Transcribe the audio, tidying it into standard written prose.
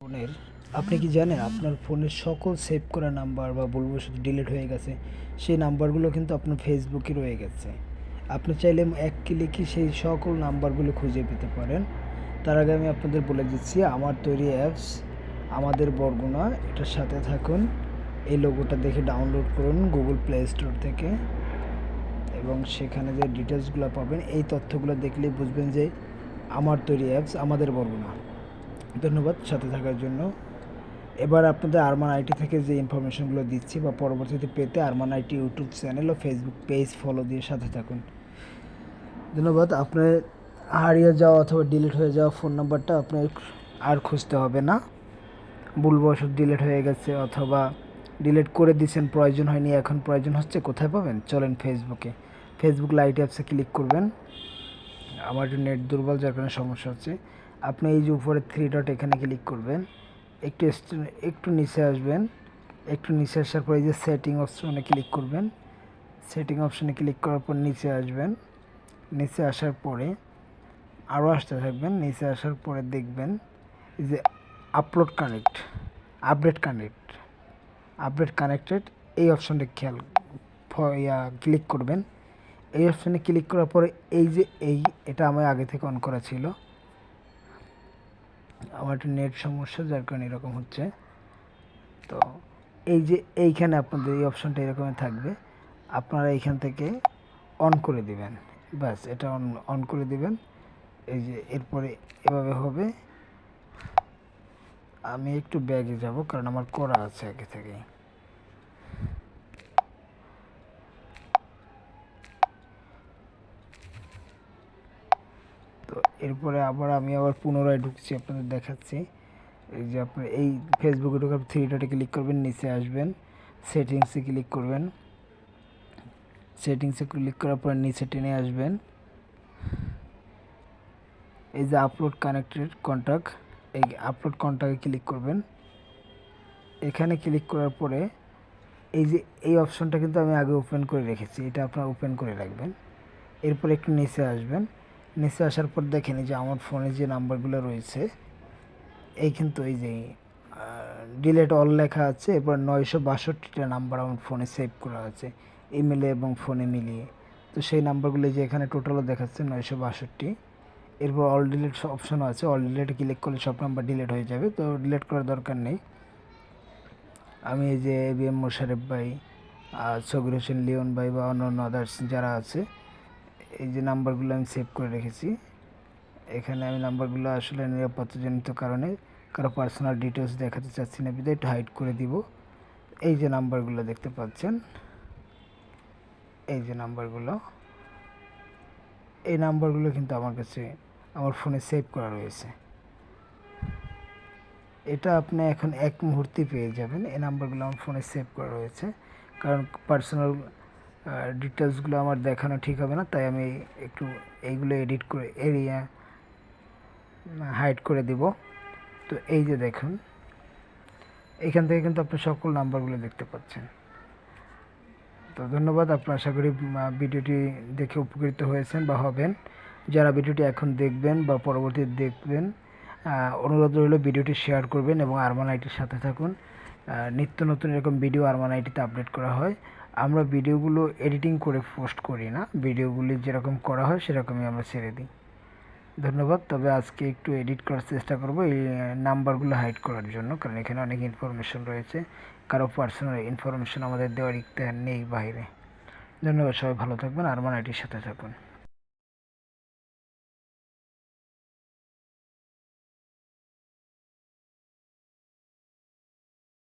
ফোনের আপনি কি জানেন আপনার ফোনের সকল সেভ করা নাম্বার বা বলবো শুধু ডিলিট হয়ে গেছে সেই নাম্বারগুলো কিন্তু আপনার ফেসবুকে রয়ে গেছে। আপনি চাইলে এক ক্লিকে সেই সকল নাম্বারগুলো খুঁজে পেতে পারেন। তার আগে আমি আপনাদের বলে দিচ্ছি আমার তৈরি অ্যাপস আমাদের বরগুনা, এটার সাথে থাকুন। এই লোগোটা দেখে ডাউনলোড করুন গুগল প্লে স্টোর থেকে, এবং সেখানে যে ডিটেলসগুলো পাবেন এই তথ্যগুলো দেখলেই বুঝবেন যে আমার তৈরি অ্যাপস আমাদের বরগুনা। ধন্যবাদ সাথে থাকার জন্য। এবার আপনাদের আরমান আইটি থেকে যে ইনফরমেশনগুলো দিচ্ছি বা পরবর্তীতে পেতে আরমান আইটি ইউটিউব চ্যানেল ও ফেসবুক পেজ ফলো দিয়ে সাথে থাকুন। ধন্যবাদ। আপনার হারিয়ে যাওয়া অথবা ডিলিট হয়ে যাওয়া ফোন নাম্বারটা আপনার আর খুঁজতে হবে না। ভুলবশত ডিলিট হয়ে গেছে অথবা ডিলিট করে দিয়েছেন, প্রয়োজন হয়নি, এখন প্রয়োজন হচ্ছে, কোথায় পাবেন? চলেন ফেসবুক লাইট অ্যাপসে ক্লিক করবেন। আমার একটু নেট দুর্বল, যার কারণে সমস্যা হচ্ছে। আপনি এই যে উপরে থ্রি ডট এখানে ক্লিক করবেন, একটু নিচে আসবেন। একটু নিচে আসার পর এই যে সেটিং অপশনে ক্লিক করবেন। সেটিং অপশনে ক্লিক করার পর নিচে আসবেন। নিচে আসার পরে আরও আসতে থাকবেন। নিচে আসার পরে দেখবেন এই যে আপডেট কানেক্টেড এই অপশনটা ক্লিক করবেন। এই অপশানে ক্লিক করার পরে এই যে এটা আমার আগে থেকে অন করা ছিল, আমার একটু নেট সমস্যা যার কারণে এরকম হচ্ছে। তো এই যে এইখানে আপনাদের এই অপশনটা এরকমই থাকবে, আপনারা এইখান থেকে অন করে দিবেন। ব্যাস, এটা অন করে দিবেন। এই যে এরপরে এভাবে হবে। আমি একটু ব্যাগে যাব কারণ আমার করা আছে আগে থেকে। তো এরপরে আমি আবার পুনরায় ঢুকছি, আপনাদের দেখাচ্ছি। এই যে আপনার এই ফেসবুকে ঢোকার থ্রি ডটে ক্লিক করবেন, নিচে আসবেন, সেটিংসে ক্লিক করবেন। সেটিংসে ক্লিক করার পর নিচে টেনে আসবেন। এই যে আপলোড কানেক্টেড কন্ট্যাক্ট, এই আপলোড কন্ট্যাক্টে ক্লিক করবেন। এখানে ক্লিক করার পরে এই যে এই অপশনটা কিন্তু আমি আগে ওপেন করে রেখেছি, এটা আপনারা ওপেন করে রাখবেন। এরপর একটু নিচে আসবেন। নিচে আসার পর দেখেন যে আমার ফোনে যে নাম্বারগুলো রয়েছে এই কিন্তু এই যে ডিলেট অল লেখা আছে। এরপর 962টা নাম্বার আমার ফোনে সেভ করা আছে ইমেলে এবং ফোনে মিলিয়ে। তো সেই নাম্বারগুলো যে এখানে টোটালও দেখাচ্ছে 962। এরপর অল ডিলিট অপশনও আছে, অল ডিলিটে ক্লিক করলে সব নাম্বার ডিলিট হয়ে যাবে, তো ডিলিট করার দরকার নেই। আমি এই যে এবিএম মোশারেফ ভাই, সগির হোসেন লিওন ভাই বা অন্যান্য আদার্স যারা আছে, এই যে নাম্বারগুলো আমি সেভ করে রেখেছি। এখানে আমি নাম্বারগুলো আসলে নিরাপত্তাজনিত কারণে কারো পার্সোনাল ডিটেলস দেখাতে চাচ্ছি না, বিধায় একটু হাইড করে দিব। এই যে নাম্বারগুলো দেখতে পাচ্ছেন, এই যে নাম্বারগুলো কিন্তু আমার কাছে আমার ফোনে সেভ করা রয়েছে। এটা আপনি এখন এক মুহূর্তে পেয়ে যাবেন। এই নাম্বারগুলো আমার ফোনে সেভ করা রয়েছে, কারণ পার্সোনাল ডিটেলসগুলো আমার দেখানো ঠিক হবে না, তাই আমি একটু এইগুলো এডিট করে হাইড করে দিব। তো এই যে দেখুন, এখান থেকে কিন্তু আপনি সকল নাম্বারগুলো দেখতে পাচ্ছেন। তো ধন্যবাদ। আপনার আশা করি ভিডিওটি দেখে উপকৃত হয়েছেন বা হবেন। যারা ভিডিওটি এখন দেখবেন বা পরবর্তীতে দেখবেন, অনুরোধ রইল ভিডিওটি শেয়ার করবেন এবং আরমান আইটির সাথে থাকুন। নিত্য নতুন এরকম ভিডিও আরমান আইটিতে আপডেট করা হয়। আমরা ভিডিওগুলো এডিটিং করে পোস্ট করি না, ভিডিওগুলি যেরকম করা হয় সেরকমই আমরা ছেড়ে দিই। ধন্যবাদ। তবে আজকে একটু এডিট করার চেষ্টা করব এই নাম্বারগুলো হাইড করার জন্য, কারণ এখানে অনেক ইনফরমেশন রয়েছে, কারো পার্সোনাল ইনফরমেশন আমাদের দেওয়ার ইখতিয়ার নেই বাইরে। ধন্যবাদ, সবাই ভালো থাকবেন, আরমান আইটির সাথে থাকুন।